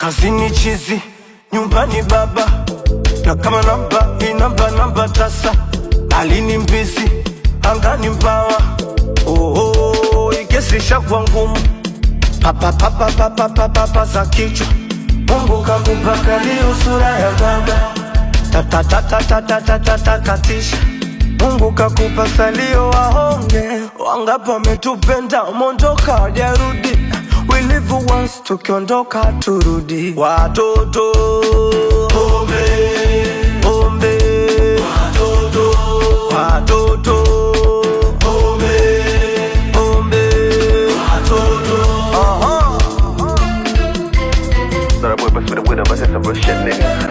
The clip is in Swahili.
kazini chizi, nyumbani baba, na kama namba tasa, alini mbizi, angani mbawa. Ikesi shakwa ngumu, papa za kichwa. Mungu kakupa kalio sura ya baba, katisha. Mungu kakupa salio wahonge, wangapi wametupenda umondoka wajarudi. We live once, tukiondoka turudi. Watoto pombe, pombe, watoto pombe, pombe, watoto. Thought I would, but with a with a, but that's some real shit, nigga.